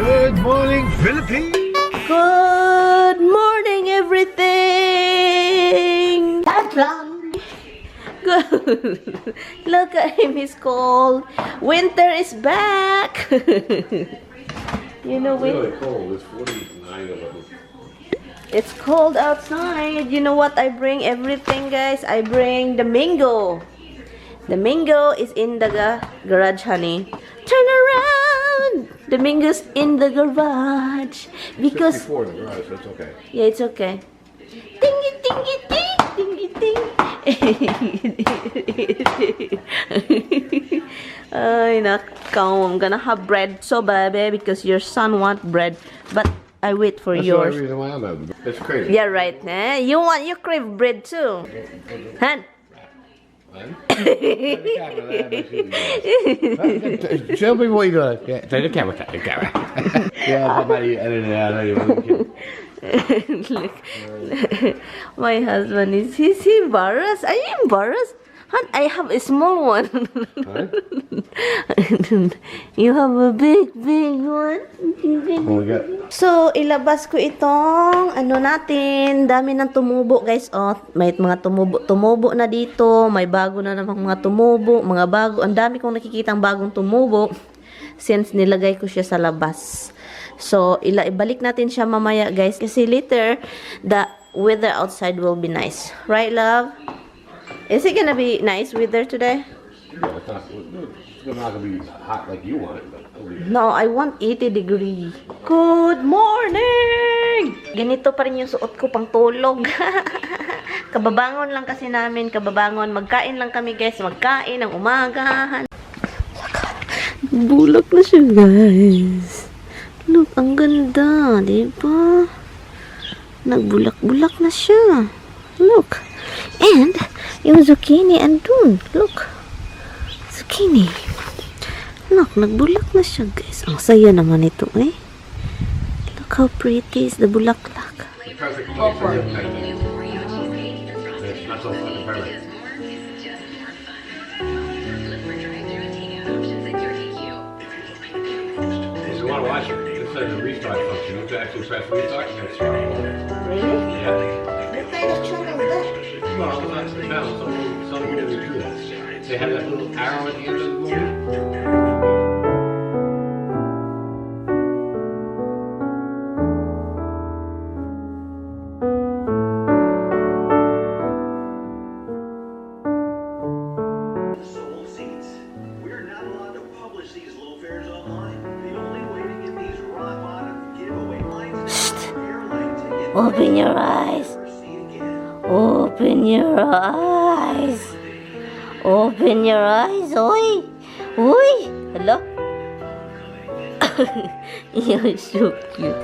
Good morning, Philippines! Good morning, everything! Good. Look at him, he's cold. Winter is back. You know, It's really cold. It's 49 of them. it's cold outside. You know what I bring? Everything, guys. I bring the mango. The mango is in the garage, honey. Turn around. The mango's in the garage because 64 in the garage, so it's okay. yeah, it's okay. Dingy, dingy, ding, dingy, ding. Ay, nakaw. I'm gonna have bread so baby because your son want bread, but I wait for That's yours. the only reason why I'm having it. It's crazy. Yeah, right. Eh? You crave bread too, Han? Show me what you got. Yeah, take the camera. Take the camera. Yeah, somebody edited it out anyway. Look, my husband is he embarrassed? Are you embarrassed? Han, I have a small one. You have a big one. What we got? So, ilabas ko itong ano natin. Dami ng tumubo, guys. Oh, may mga tumubo na dito. May bago na namang mga tumubo, mga bago. Ang dami kong nakikitang bagong tumubo since nilagay ko siya sa labas. So, ibalik natin siya mamaya, guys. Kasi later, the weather outside will be nice. Right, love? Is it gonna be nice weather today? Yeah, it's not gonna be hot like you want it, but it'll be. No, I want 80 degree. Good morning! Ganito pa rin yung suot ko pang tulog. Kababangon lang kasi namin, kababangon. Magkain lang kami, guys. Magkain ng umaga. Bulak na siya, guys. Look, ang ganda, diba? Nagbulak-bulak na siya. Look. And, yung zucchini andun. Look. Zucchini. Look, nagbulak na siya, guys. Ang saya naman ito, eh. Look how pretty is the bulaklak. The perfect place for this kind of thing. It's not so fucking perfect. If you want to watch it, it says the restart function. You have to actually press restart and then start over. Really? Yeah. What kind of channel is that? Well, that's the channel. Some movies do that. They have that little arrow at the end of the movie. Sold seats. We're not allowed to publish these low fares online. The only way to get these rock bottom giveaway lines is airline ticket. Open your eyes. Open your eyes. Open your eyes. Oi. Oi. Hello? You're so cute.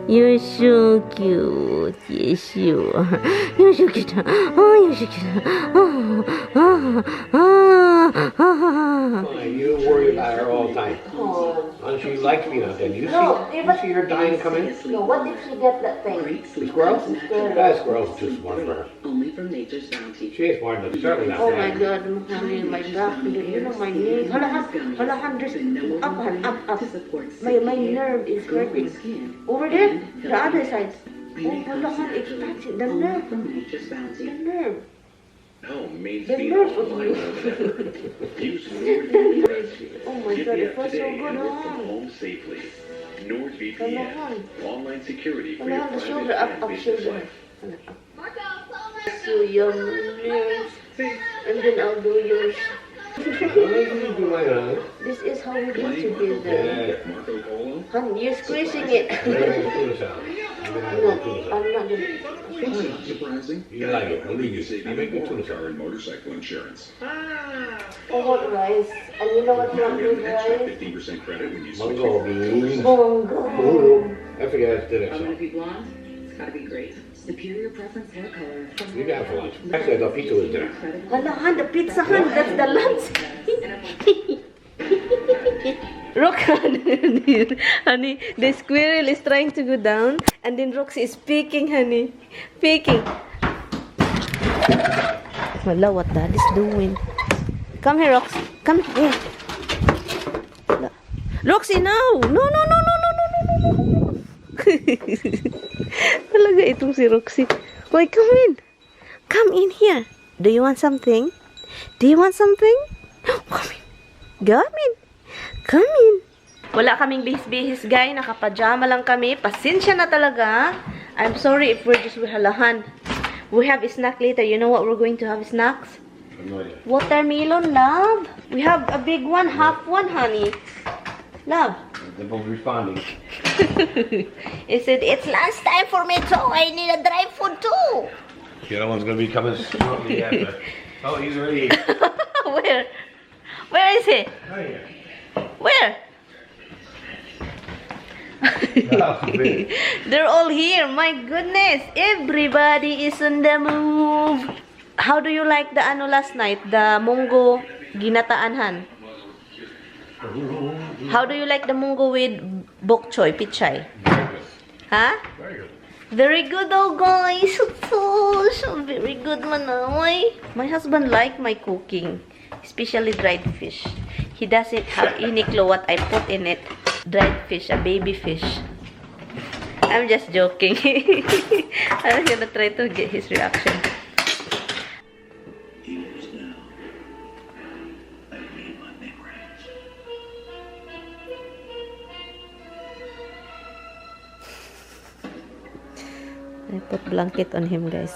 You're so cute. Yes, you are. You're so cute. Oh, you're so cute. Oh, oh, oh, oh. You worry about her all the time. Oh. She likes me out there. You No, see her dying come in? No, what if she get that thing? The squirrel? That squirrel's too smart for her. Only from nature's bounty. She ain't smart, but certainly not Oh my bad. God, honey, my back, you know my knee. Hala, hundred, up. My nerve is hurting. Over there, the other side. Oh, hala, it's touching the nerve. From nature's bounty. The nerve. No, main The speed nerve of online. you. Use Oh my God, it was so today good, and work from huh? home safely. NordVPN, Kailangan. online security for your Hala, the private shoulder, up, and up, business shoulder. life. Hala, up. So yummy. And then I'll do yours. This is how we do together. Yeah. Marco Polo. Hon, you're squeezing it. No, I'm not doing it. Surprising. You like it, believe you. Save I make good even more tuna car and motorcycle insurance. Oh, what rice? And you know what Get one an with extra rice? 15% credit when you switch. Mungo beans. Bongo. I forget I did it. I'm gonna So. be blonde. It's gotta be great. Superior preference hair color. You got it for lunch. Actually, I thought pizza was dinner. Hala, Han, the pizza, Han, that's the lunch. Roxanne, honey, the squirrel is trying to go down, and then Roxy is peeking, honey, peeking. Hala, what Dad is doing? Come here, Roxy. Come here. Roxy, no, no, no, no, no, no, no, no, no. Gutom si Roxy. Why, come in. Come in here. Do you want something? Do you want something? Come in. Come in. Come in. Wala kaming bihis-bihis, guys. Nakapajama lang kami. Pasensya na talaga. I'm sorry if we're just halahan. We have a snack later. You know what we're going to have snacks? No idea. Watermelon, love. We have a big one, half one, honey. Love. They're both responding. He said, it's lunch time for me too. I need a dry food too. The other one's gonna be coming shortly after. Oh, he's already. Where? Where is he? Oh, yeah. Where? Oh, man. They're all here. My goodness. Everybody is on the move. How do you like the ano last night? The munggo ginataanhan. How do you like the munggo with bok choy, pichay? Very good. Huh? Very good. Very good, oh guys. So very good, manaway. My husband like my cooking, especially dried fish. He doesn't have any clue what I put in it. Dried fish, a baby fish. I'm just joking. I'm gonna try to get his reaction. He knows now. I made my memories. I put blanket on him, guys.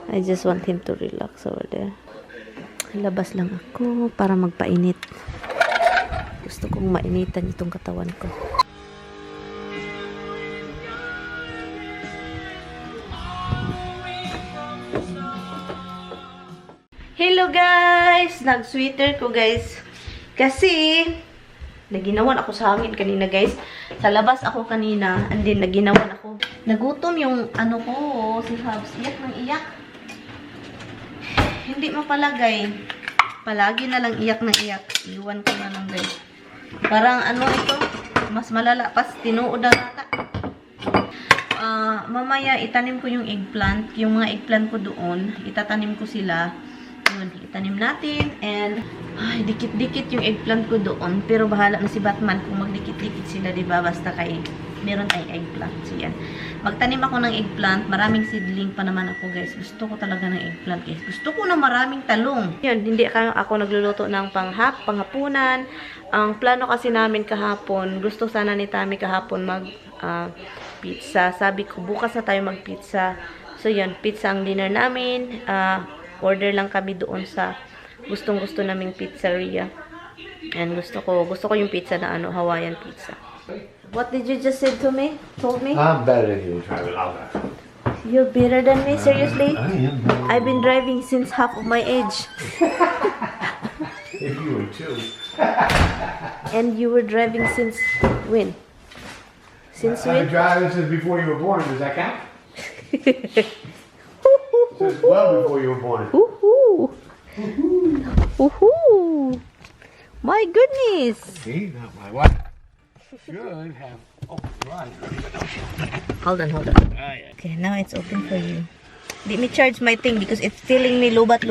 I just want him to relax over there. Labas lang ako para magpainit. Gusto kong mainitan itong katawan ko. Hello guys! Nag-sweater ko guys. Kasi naginawan ako sa hangin kanina guys. Sa labas ako kanina and then naginawan ako. Nagutom yung ano ko, si Habs. Iyak ng iyak. Hindi mapalagay. Palagi na lang iyak ng iyak. Iwan ko na lang guys. Parang ano ito, mas malala pas tinuod ang ata. Mamaya itanim ko yung eggplant. Yung mga eggplant ko doon, itatanim ko sila. Yun, itanim natin. And, ay, dikit-dikit yung eggplant ko doon. Pero bahala na si Batman kung magdikit-dikit sila, diba? Basta kay, meron tayong eggplant. So, yan. Magtanim ako ng eggplant. Maraming seedling pa naman ako, guys. Gusto ko talaga ng eggplant, guys. Gusto ko na maraming talong. Yun, hindi ako nagluluto ng panghapunan. Ang plano kasi namin kahapon, gusto sana ni Tami kahapon pizza. Sabi ko, bukas na tayo mag-pizza. So, yun, pizza ang dinner namin. Order lang kami doon sa gustong-gusto naming pizzeria. And gusto ko yung pizza na Hawaiian pizza. What did you just say to me? Told me? I'm better than you, Travis. I'll go. You're better than me? Seriously? I am better. I've been driving since half of my age. If you were two. And you were driving since when? Since I've been when? driving since before you were born. Does that count? Since well before you were born. Woohoo! Woohoo! My goodness! See, now my wife should have. Oh, right. Hold on. Ah, yeah. Okay, now it's open for you. Let me charge my thing because it's telling me lubat.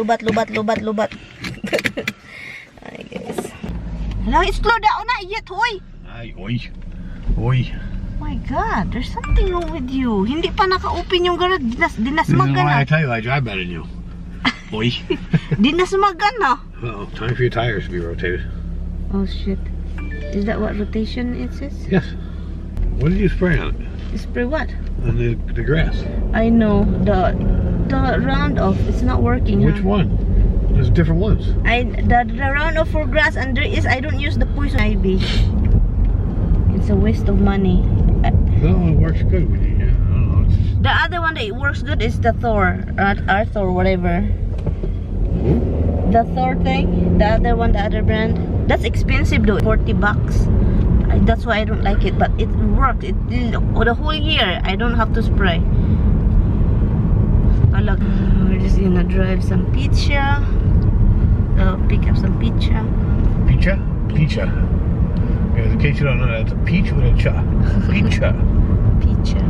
Ay, guys. Now it's slow down na yet, hoy! Ay, oi. Oi. My God, there's something wrong with you. Hindi pa naka-open yung garage. This is Dinasmagan why I na. tell you I drive better than you. Oi. Dinasmagan na. Uh-oh, time for your tires to be rotated. Oh, shit. Is that what rotation it says? Yes. What did you spray on it? Spray what? On the grass. I know. The round off, it's not working. Which one? There's different ones. The round off for grass, and I don't use the poison ivy. It's a waste of money. No, it works good with you. Yeah, I don't know. It's The other one that works good is the Thor, Arthur, whatever. The Thor thing, the other one, the other brand. That's expensive though, $40. That's why I don't like it, but it works. The whole year, I don't have to spray. We're just gonna drive some pizza. Pick up some pizza. pizza? Pizza. Yeah, in case you don't know, that's a peach with a cha. Pizza. Pizza.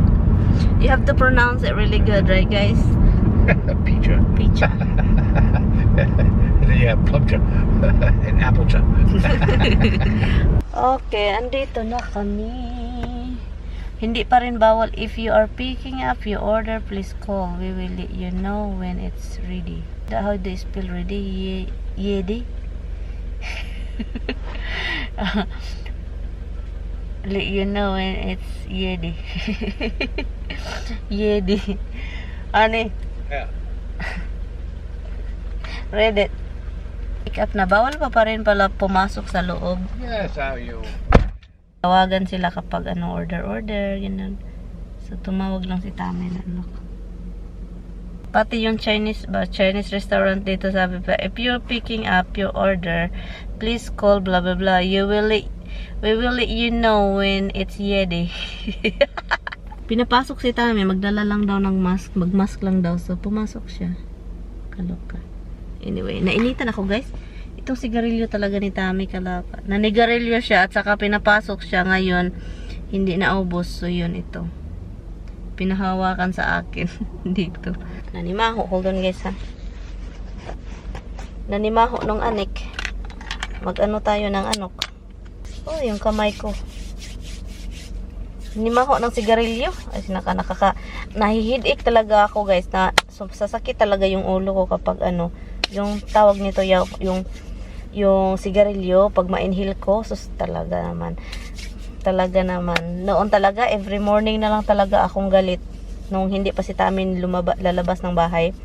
You have to pronounce it really good, right, guys? Pizza. Pizza. And then you have plum cha and apple cha. Okay, andito na kami. Hindi pa rin bawal. If you are picking up your order, please call. We will let you know when it's ready. How do you spell ready? Yedi? Let you know when it's yedi. Yedi. Ano? Yeah. Read it. Pick up na. Bawal pa rin pala pumasok sa loob. Yes, how you? Tawagan sila kapag order, ganun. So, tumawag lang si Tami na Pati yung Chinese restaurant dito sabi pa, if you're picking up your order, please call blah blah blah. We will let you know when it's ready. Pinapasok si Tami, magdala lang daw ng mask, magmask lang daw. So, pumasok siya. Kaloka. Anyway, nainitan ako guys. Itong sigarilyo talaga ni Tami kalapa. Nanigarilyo siya at saka pinapasok siya ngayon. Hindi naubos. So yun ito. Pinahawakan sa akin. Dito. Nanimaho. Hold on guys ha. Nanimaho nung anik. Mag-ano tayo ng anok. Oh, yung kamay ko. Nanimaho ng sigarilyo. Ay, nahihid-ik talaga ako guys. Sasakit talaga yung ulo ko kapag yung tawag nito yung sigarilyo pag ma-inhale ko, sus talaga naman noon talaga every morning na lang talaga akong galit nung hindi pa si Tamin lalabas ng bahay.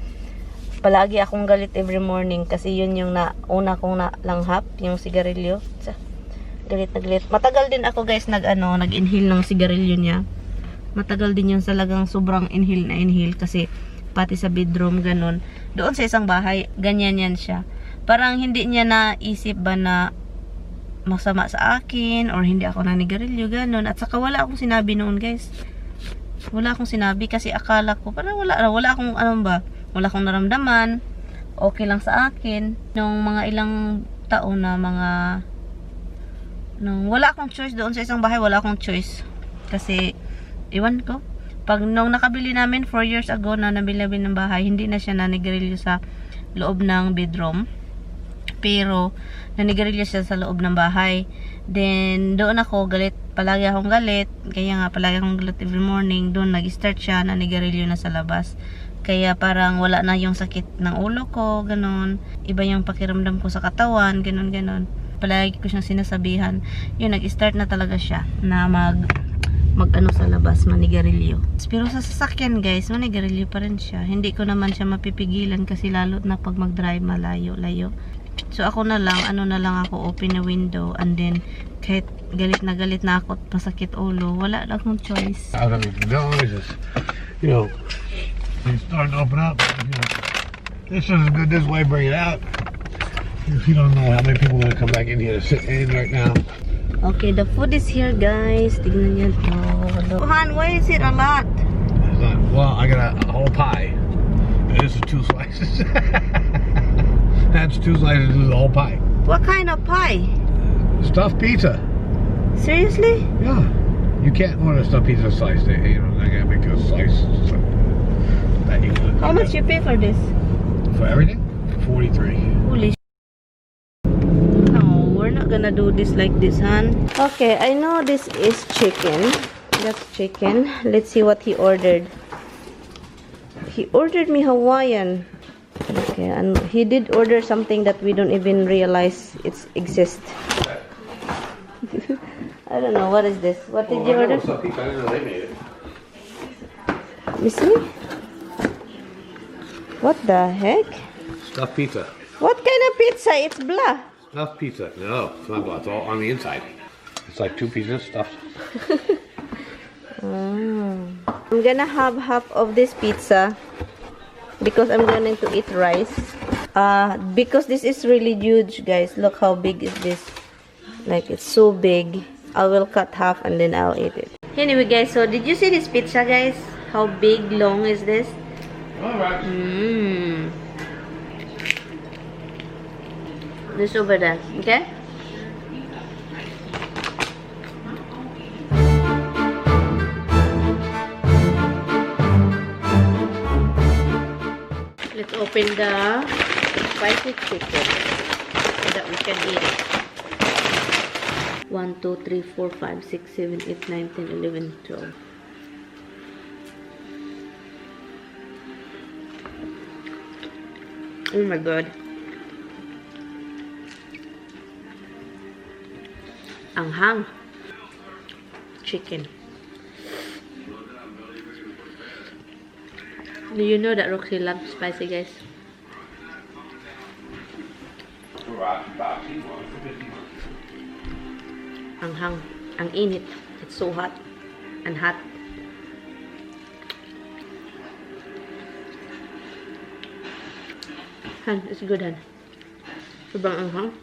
Palagi akong galit every morning kasi yun yung una kong nalanghap yung sigarilyo. Galit na galit. Matagal din ako guys nag-inhale ng sigarilyo niya. Matagal din yung talagang sobrang inhale kasi pati sa bedroom ganun. Doon sa isang bahay ganyan yan siya. Parang hindi niya naisip ba na masama sa akin or hindi ako nanigarilyo, ganun. At saka wala akong sinabi noon, guys. Wala akong sinabi kasi akala ko parang wala akong wala akong naramdaman. Okay lang sa akin. Nung mga ilang taon na nung wala akong choice doon sa isang bahay, wala akong choice. Kasi iwan ko. Pag nung nakabili namin 4 years ago na nabili ng bahay, hindi na siya nanigarilyo sa loob ng bedroom. Pero nanigarilyo siya sa loob ng bahay. Then doon ako galit, palagi akong galit. Kaya nga palagi akong galit every morning. Doon nag-start siya, nanigarilyo na sa labas. Kaya parang wala na yung sakit ng ulo ko, ganun. Iba yung pakiramdam ko sa katawan, ganun. Palagi ko siyang sinasabihan. Yun, nag-start na talaga siya na mag sa labas, manigarilyo. Pero sa sasakyan guys, manigarilyo pa rin siya. Hindi ko naman siya mapipigilan kasi lalo na pag mag-drive malayo-layo. So ako na lang, ako, open the window and then kahit galit na ako at masakit ulo, wala lang akong choice. I mean, the noises, you start to open up. This is good this way, bring it out. You don't know how many people are gonna come back in here to sit in right now. Okay, the food is here, guys. Tignan niyo to. Han, why is it a lot? Well, I got a whole pie. This is 2 slices. That's 2 slices of the whole pie. What kind of pie? Stuffed pizza. Seriously? Yeah. You can't order stuffed pizza slice. I gotta make a slice. How much you pay for this? For everything? 43. Holy we're not gonna do this like this, Han. Okay, I know this is chicken. That's chicken. Let's see what he ordered. He ordered me Hawaiian. Okay, and he did order something that we don't even realize it exists. I don't know, what is this? What did you order? Stuffed pizza. I didn't know they made it. Let me see. What the heck? Stuffed pizza. What kind of pizza? It's blah. Stuffed pizza. No, it's not blah. It's all on the inside. It's like 2 pieces stuffed. I'm gonna have half of this pizza because I'm going to eat rice. Because this is really huge, guys. Look how big is this. Like, it's so big. I will cut half and then I'll eat it. Anyway, guys, so did you see this pizza, guys? How big, long is this? Alright. This over there, okay? Let's open the spicy chicken so that we can eat it. 1, 2, 3, 4, 5, 6, 7, 8, 9, 10, 11, 12. Oh my god. Anghang. Chicken. Do you know that Roxy loves spicy, guys? Anghang. Ang init. It's so hot. And hot. Han, it's good, Han. Sobrang anghang.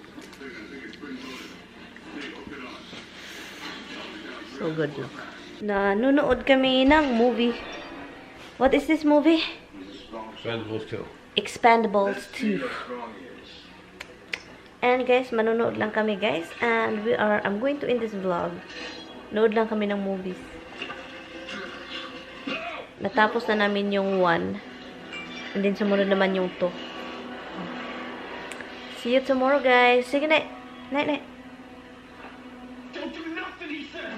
So good, look. Nanonood kami ng movie. What is this movie? Expendables 2. Expendables 2. And guys, manonood lang kami, guys. And I'm going to end this vlog. Nood lang kami ng movies. Natapos na namin yung 1. And then sumunod naman yung 2. See you tomorrow, guys. Sige, night. Night, night. Don't do nothing, he said.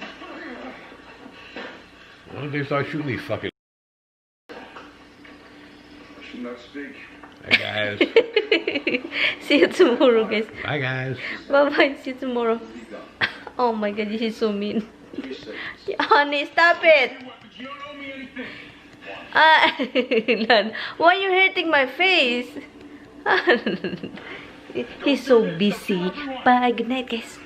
Why don't they start shooting these fucking... Should not speak. Hi, guys. See you tomorrow, guys. Bye, guys. Bye-bye. See you tomorrow. Oh my god, this is so mean. Honey, stop it. You don't owe me anything. Lan, why are you hurting my face? He's so busy. Bye. Good night, guys.